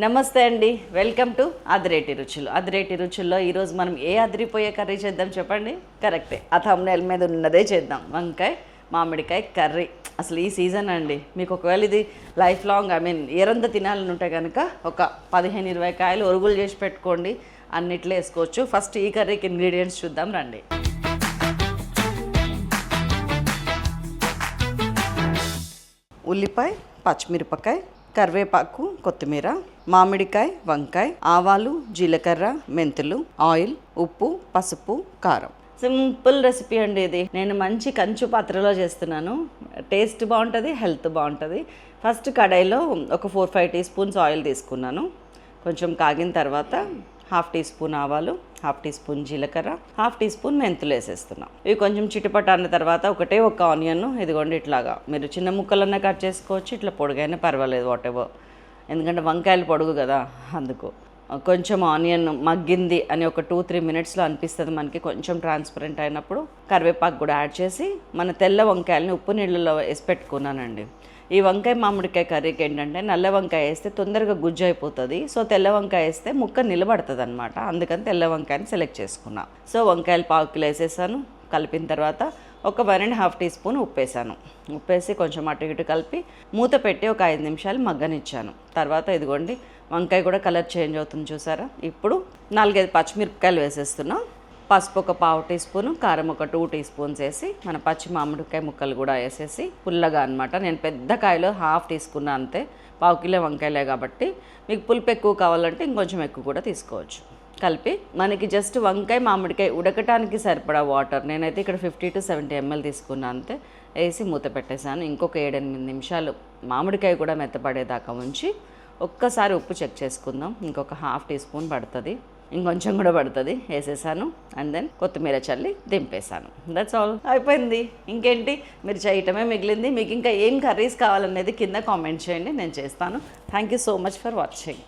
నమస్తే అండి, welcome to అదిరేటి రుచులు. అదిరేటి రుచుల్లో ఈరోజు మనం ఏ అదిరిపోయే కర్రీ చేద్దాం చెప్పండి? కరెక్టే, ఆ థంబ్నెయిల్ మీద ఉన్నదే చేద్దాం. వంకాయ మామిడికాయ కర్రీ. అసలు ఈ సీజన్ అండి, మీకు ఒకవేళ ఇది లైఫ్ లాంగ్ ఇయరంతా తినాలని ఉంటే కనుక ఒక 15-20 కాయలు ఒరుగులు చేసి పెట్టుకోండి, అన్నిట్లో వేసుకోవచ్చు. ఫస్ట్ ఈ కర్రీకి ఇంగ్రీడియంట్స్ చూద్దాం రండి. ఉల్లిపాయ, పచ్చిమిరపకాయ, కరివేపాకు, కొత్తిమీర, మామిడికాయ, వంకాయ, ఆవాలు, జీలకర్ర, మెంతులు, ఆయిల్, ఉప్పు, పసుపు, కారం. సింపుల్ రెసిపీ అండి ఇది. నేను మంచి కంచు పాత్రలో చేస్తున్నాను. టేస్ట్ బాగుంటుంది, హెల్త్ బాగుంటుంది. ఫస్ట్ కడాయిలో ఒక 4-5 టీ స్పూన్స్ ఆయిల్ తీసుకున్నాను. కొంచెం కాగిన తర్వాత 1/2 టీ స్పూన్ ఆవాలు, 1/2 టీ స్పూన్ జీలకర్ర, 1/2 టీ స్పూన్ మెంతులు వేసేస్తున్నాం. ఇవి కొంచెం చిటపట అన్న తర్వాత ఒక ఆనియన్ ఇదిగోండి ఇట్లాగా. మీరు చిన్న ముక్కలన్నా కట్ చేసుకోవచ్చు, ఇట్లా పొడుగైనా పర్వాలేదు, వాటెవర్. ఎందుకంటే వంకాయలు పొడుగు కదా, అందుకు కొంచెం ఆనియన్ మగ్గింది అని ఒక 2-3 మినిట్స్లో అనిపిస్తుంది మనకి. కొంచెం ట్రాన్స్పరెంట్ అయినప్పుడు కరివేపాకు కూడా యాడ్ చేసి మన తెల్ల వంకాయలని ఉప్పు నీళ్ళలో వేసి పెట్టుకున్నానండి. ఈ వంకాయ మామిడికాయ కర్రీకి ఏంటంటే నల్ల వంకాయ వేస్తే తొందరగా గుజ్జు అయిపోతుంది. సో తెల్ల వంకాయ వేస్తే ముక్క నిలబడుతుంది అనమాట. అందుకని తెల్ల వంకాయని సెలెక్ట్ చేసుకున్నా. సో వంకాయలు 1/4 కిలో వేసేసాను. కలిపిన తర్వాత ఒక 1.5 టీ స్పూన్ ఉప్పు వేసాను. ఉప్పు వేసి కొంచెం అటు ఇటు కలిపి మూత పెట్టి ఒక 5 నిమిషాలు మగ్గనిచ్చాను. తర్వాత ఇదిగోండి వంకాయ కూడా కలర్ చేంజ్ అవుతుంది చూసారా. ఇప్పుడు 4-5 పచ్చిమిరపకాయలు వేసేస్తున్నా. పసుపు ఒక 1/2 టీ స్పూను, కారం ఒక 2 టీ స్పూన్స్ వేసి మన పచ్చి మామిడికాయ ముక్కలు కూడా వేసేసి పుల్లగా అనమాట. నేను పెద్ద కాయలో 1/2 తీసుకున్నా అంతే. 1/4 కిలో వంకాయలే కాబట్టి మీకు పులుపు ఎక్కువ కావాలంటే ఇంకొంచెం ఎక్కువ కూడా తీసుకోవచ్చు. కలిపి మనకి జస్ట్ వంకాయ మామిడికాయ ఉడకటానికి సరిపడా వాటర్ నేనైతే ఇక్కడ 50-70 ml తీసుకున్నా అంతే. వేసి మూత పెట్టేశాను. ఇంకొక 7-8 నిమిషాలు మామిడికాయ కూడా మెత్తపడేదాకా ఉంచి ఒక్కసారి ఉప్పు చెక్ చేసుకుందాం. ఇంకొక 1/2 టీ స్పూన్ పడుతుంది, ఇంకొంచెం కూడా పడుతుంది. వేసేసాను. అండ్ దెన్ కొత్తిమీర చల్లి దింపేశాను. దట్స్ ఆల్, అయిపోయింది. ఇంకేంటి, మీరు చేయటమే మిగిలింది. మీకు ఇంకా ఏం కర్రీస్ కావాలనేది కింద కామెంట్ చేయండి, నేను చేస్తాను. Thank you so much for watching.